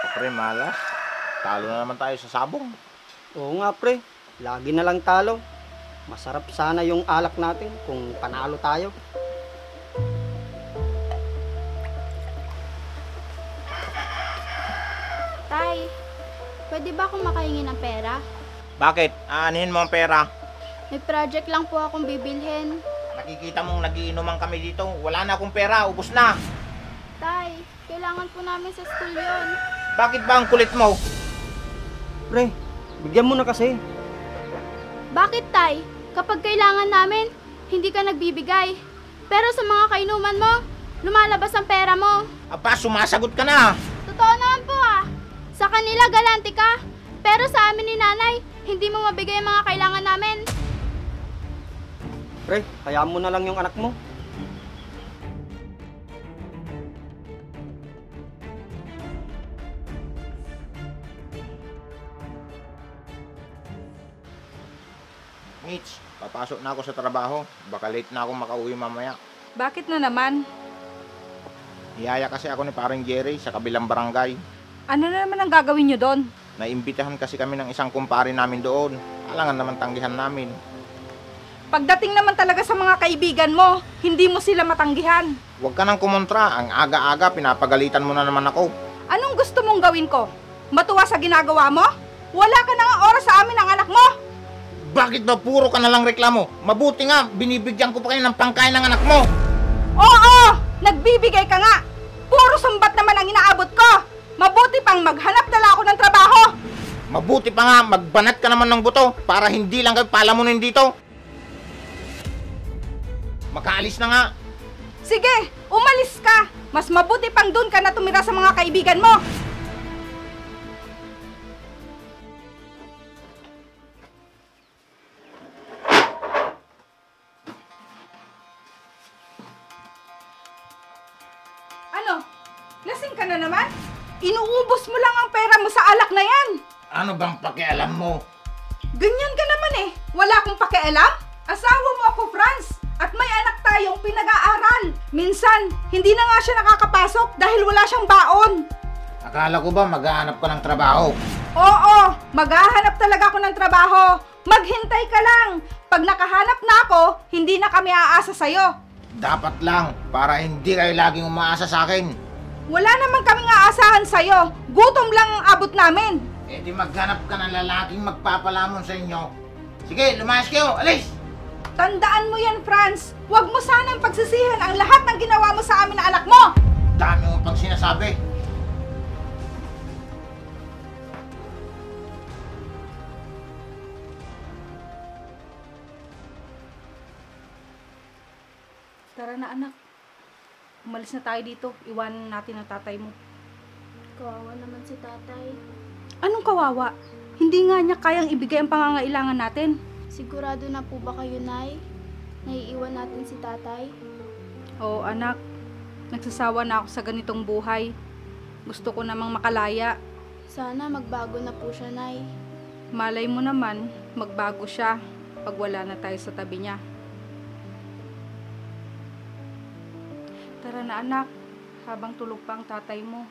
Pre, malas. Talo na naman tayo sa sabong. Oo nga pre, lagi na lang talo. Masarap sana yung alak natin kung panalo tayo. Tay, pwede ba akong makahingi ng pera? Bakit? Aanhin mo ang pera. May project lang po akong bibilhin. Nakikita mong nagiinuman kami dito. Wala na akong pera, ubos na. Tay, kailangan po namin sa school yon. Bakit ba ang kulit mo? Pre, bigyan mo na kasi. Bakit tay? Kapag kailangan namin, hindi ka nagbibigay. Pero sa mga kainuman mo, lumalabas ang pera mo. Aba, sumasagot ka na. Totoo naman po ah. Sa kanila galante ka. Pero sa amin ni nanay, hindi mo mabigay ang mga kailangan namin. Pre, hayaan mo na lang yung anak mo. Mitch, papasok na ako sa trabaho. Baka late na ako makauwi mamaya. Bakit na naman? Niyaya kasi ako ni parang Jerry sa kabilang barangay. Ano na naman ang gagawin nyo doon? Naimbitahan kasi kami ng isang kumpare namin doon. Alangan naman tanggihan namin. Pagdating naman talaga sa mga kaibigan mo, hindi mo sila matanggihan. Huwag ka nang kumontra. Ang aga-aga, pinapagalitan mo na naman ako. Anong gusto mong gawin ko? Matuwa sa ginagawa mo? Wala ka na nga oras sa amin ng anak mo! Bakit ba puro ka na lang reklamo? Mabuti nga, binibigyan ko pa kayo ng pangkain ng anak mo. Oo! Nagbibigay ka nga! Puro sambat naman ang inaabot ko! Mabuti pang maghanap na lang ako ng trabaho! Mabuti pa nga, magbanat ka naman ng buto para hindi lang kayo palamunin dito. Makaalis na nga. Sige, umalis ka! Mas mabuti pang doon ka na tumira sa mga kaibigan mo! Ano? Lasing ka na naman? Inuubos mo lang ang pera mo sa alak na yan! Ano bang pakialam mo? Ganyan ka naman eh! Wala akong pakialam? Asawa mo ako, Franz! At may anak tayong pinag-aaral! Minsan, hindi na nga siya nakakapasok dahil wala siyang baon! Akala ko ba maghahanap ka ng trabaho? Oo! Maghahanap talaga ako ng trabaho! Maghintay ka lang! Pag nakahanap na ako, hindi na kami aasa sa'yo! Dapat lang, para hindi kayo laging umaasa sa akin. Wala naman kaming aasahan sa'yo! Gutom lang ang abot namin! Eh di maghanap ka ng lalaking magpapalamon sa inyo. Sige, lumayas kayo, alis! Tandaan mo yan, Franz! Huwag mo sanang pagsisihan ang lahat ng ginawa mo sa amin na anak mo! Dami mo pang sinasabi. Tara na, anak. Umalis na tayo dito. Iwanan natin ang tatay mo. Kawawa naman si tatay. Anong kawawa? Hindi nga niya kayang ibigay ang pangangailangan natin. Sigurado na po ba kayo, Nay? Naiiwan natin si tatay? Oo, anak. Nagsasawa na ako sa ganitong buhay. Gusto ko namang makalaya. Sana magbago na po siya, Nay. Malay mo naman, magbago siya pag wala na tayo sa tabi niya. Tara na, anak. Habang tulog pa ang tatay mo.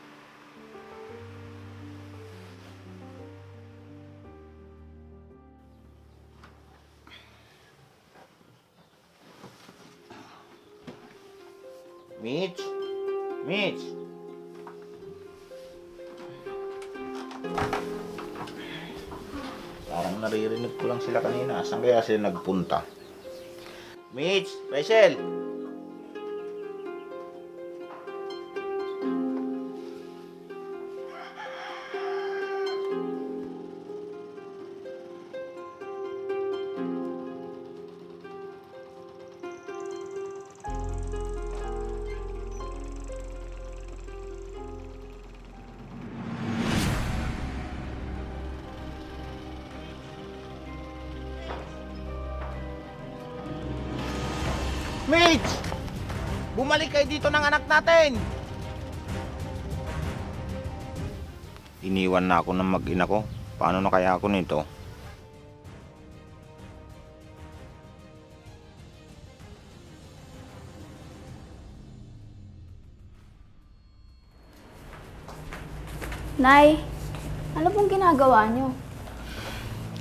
Mitch! Mitch! Parang naririnig ko lang sila kanina. Saan kaya sila nagpunta? Mitch! Rachel! Mitch! Bumalik kayo dito ng anak natin! Iniwan na ako ng mag-ina ko. Paano na kaya ako nito? Nay, ano pong ginagawa niyo?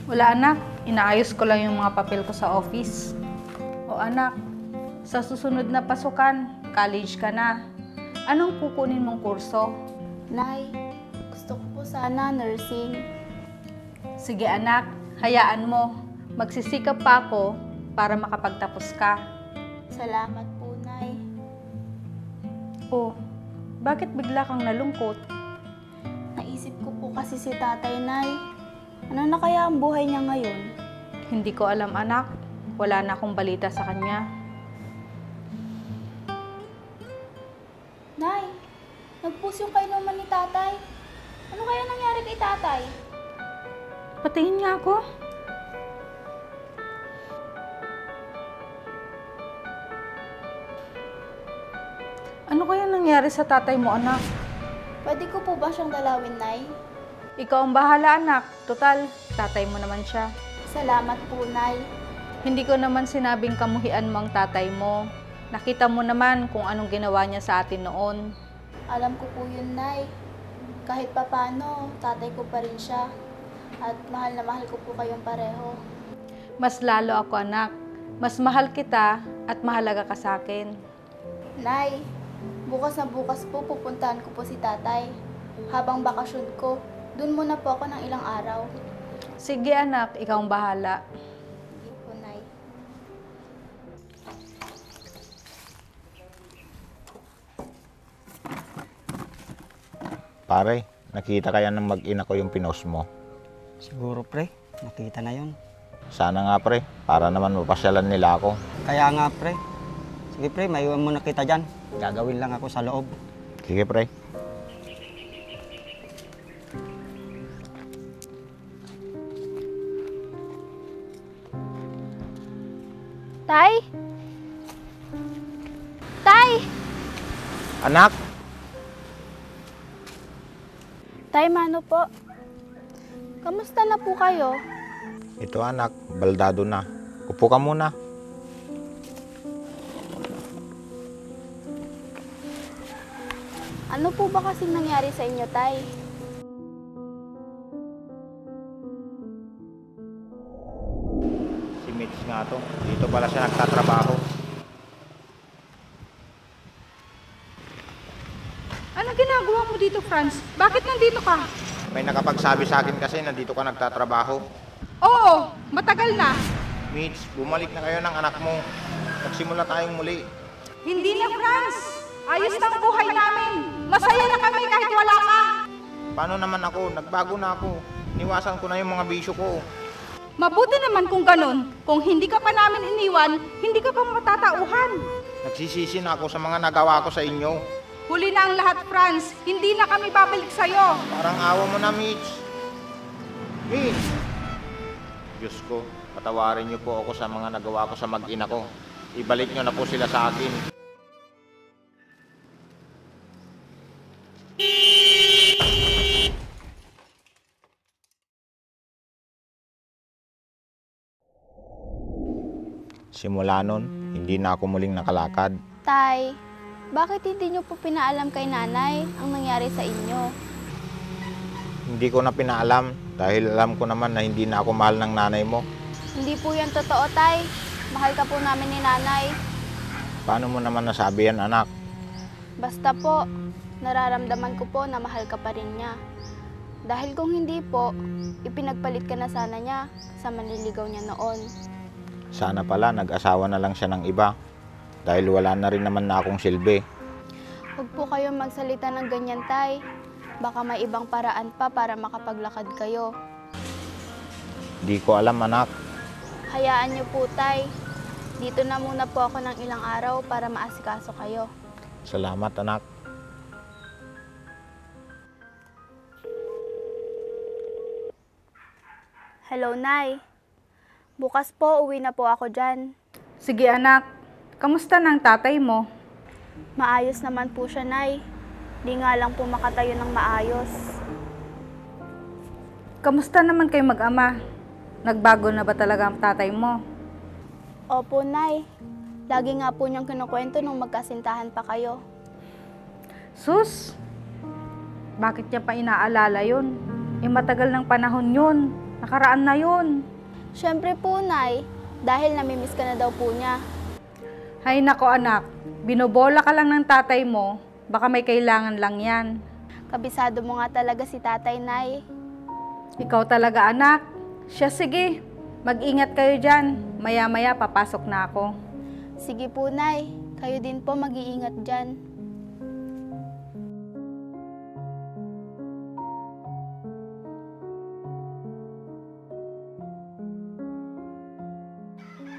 Wala anak, inaayos ko lang yung mga papel ko sa office. O anak, sa susunod na pasukan, college ka na. Anong kukunin mong kurso? Nay, gusto ko po sana nursing. Sige anak, hayaan mo. Magsisikap pa ako para makapagtapos ka. Salamat po, Nay. Oh, bakit bigla kang nalungkot? Naisip ko po kasi si tatay, Nay. Ano na kaya ang buhay niya ngayon? Hindi ko alam anak, wala na akong balita sa kanya. Nay, nagpus yung kainuman ni tatay. Ano kaya nangyari kay tatay? Patingin nga ako. Ano kaya nangyari sa tatay mo anak? Pwede ko po ba siyang dalawin, Nay? Ikaw ang bahala anak, total, tatay mo naman siya. Salamat po, Nay. Hindi ko naman sinabing kamuhian mo ang tatay mo. Nakita mo naman kung anong ginawa niya sa atin noon. Alam ko po yun, Nay. Kahit papano, tatay ko pa rin siya. At mahal na mahal ko po kayong pareho. Mas lalo ako anak. Mas mahal kita at mahalaga ka sa akin. Nay, bukas na bukas po pupuntahan ko po si tatay. Habang bakasyon ko, dun muna po ako ng ilang araw. Sige anak, ikaw ang bahala. Sige po, Nay. Pare, nakita kaya ng mag-ina ko yung pinost mo? Siguro pre, nakita na yon. Sana nga pre, para naman mapasyalan nila ako. Kaya nga pre. Sige pre, may iwan mo na kita dyan. Gagawin lang ako sa loob. Sige pre. Tay? Tay! Anak! Tay, mano po? Kamusta na po kayo? Ito anak, baldado na. Upo ka muna. Ano po ba kasing nangyari sa inyo, Tay? Si Mitch nga to. Dito pala siya nagtatrabaho. Ano ginagawa mo dito, Franz? Bakit nandito ka? May nakapagsabi sa akin kasi na dito ka nagtatrabaho. Oo, matagal na. Mitch, bumalik na kayo ng anak mo. Magsimula tayong muli. Hindi na, Franz. Ayos na ang buhay namin. Masaya na kami kahit wala ka. Paano naman ako? Nagbago na ako. Iniwasan ko na yung mga bisyo ko. Mabuti naman kung ganun. Kung hindi ka pa namin iniwan, hindi ka pa matatauhan. Nagsisisi na ako sa mga nagawa ko sa inyo. Huli na ang lahat, Franz. Hindi na kami babalik sa'yo. Parang awa mo na, Mitch. Mitch! Diyos ko, patawarin niyo po ako sa mga nagawa ko sa mag-ina ko. Ibalik niyo na po sila sa akin. Simula nun, hindi na ako muling nakalakad. Tay, bakit hindi niyo po pinaalam kay nanay ang nangyari sa inyo? Hindi ko na pinaalam dahil alam ko naman na hindi na ako mahal ng nanay mo. Hindi po yan totoo, Tay. Mahal ka po namin ni nanay. Paano mo naman nasabi yan, anak? Basta po, nararamdaman ko po na mahal ka pa rin niya. Dahil kung hindi po, ipinagpalit ka na sana niya sa manliligaw niya noon. Sana pala nag-asawa na lang siya ng iba dahil wala na rin naman na akong silbi. Huwag po kayong magsalita ng ganyan, Tay. Baka may ibang paraan pa para makapaglakad kayo. Di ko alam, anak. Hayaan niyo po, Tay. Dito na muna po ako ng ilang araw para maasikaso kayo. Salamat, anak. Hello, Nay. Bukas po, uwi na po ako dyan. Sige anak, kamusta ng tatay mo? Maayos naman po siya, Nay. Di nga lang po makatayo ng maayos. Kamusta naman kayo mag-ama? Nagbago na ba talaga ang tatay mo? Opo, Nay. Lagi nga po niyang kinukwento nung magkasintahan pa kayo. Sus, Bakit niya pa inaalala yun? Matagal ng panahon yun. Nakaraan na yun. Siyempre po, Nay, dahil namimiss ka na daw po niya. Hay nako anak, binobola ka lang ng tatay mo, baka may kailangan lang yan. Kabisado mo nga talaga si Tatay, Nay. Ikaw talaga anak. Siya sige, mag-ingat kayo dyan. Maya-maya papasok na ako. Sige po, Nay. Kayo din po mag-iingat dyan.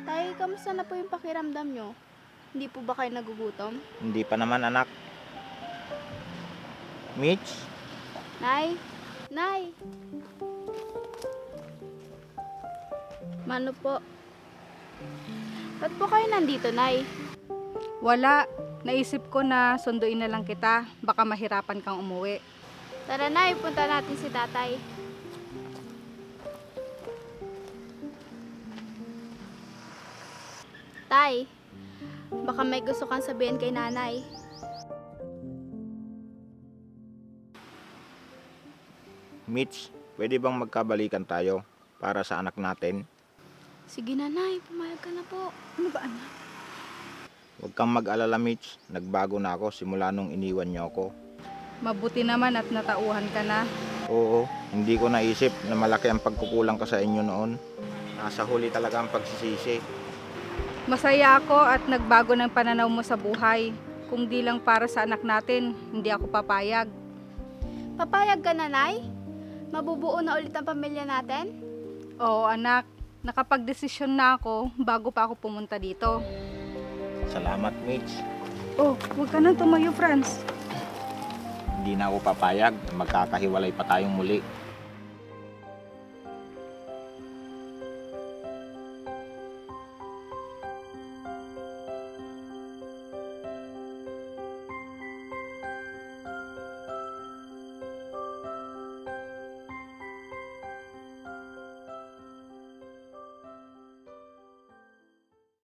Tay, kamusta na po yung pakiramdam nyo? Hindi po ba kayo nagugutom? Hindi pa naman, anak. Mitch, Nay? Nay? Mano po? Ba't po kayo nandito, Nay? Wala, naisip ko na sunduin na lang kita. Baka mahirapan kang umuwi. Tara, Nay, punta natin si Tatay. Tay, baka may gusto kang sabihin kay Nanay. Mitch, pwede bang magkabalikan tayo para sa anak natin? Sige, Nanay, pumayag ka na po. Ano ba anak? Huwag kang mag-alala, Mitch. Nagbago na ako simula nung iniwan niyo ako. Mabuti naman at natauhan ka na. Oo, hindi ko naisip na malaki ang pagkukulang ko sa inyo noon. Nasa huli talaga ang pagsisisi. Masaya ako at nagbago ng pananaw mo sa buhay. Kung di lang para sa anak natin, hindi ako papayag. Papayag ka, Nanay? Mabubuo na ulit ang pamilya natin? Oo anak, nakapag-desisyon na ako bago pa ako pumunta dito. Salamat, Mitch. Oh, huwag ka nang tumayo, Franz. Hindi na ako papayag na magkakahiwalay pa tayong muli.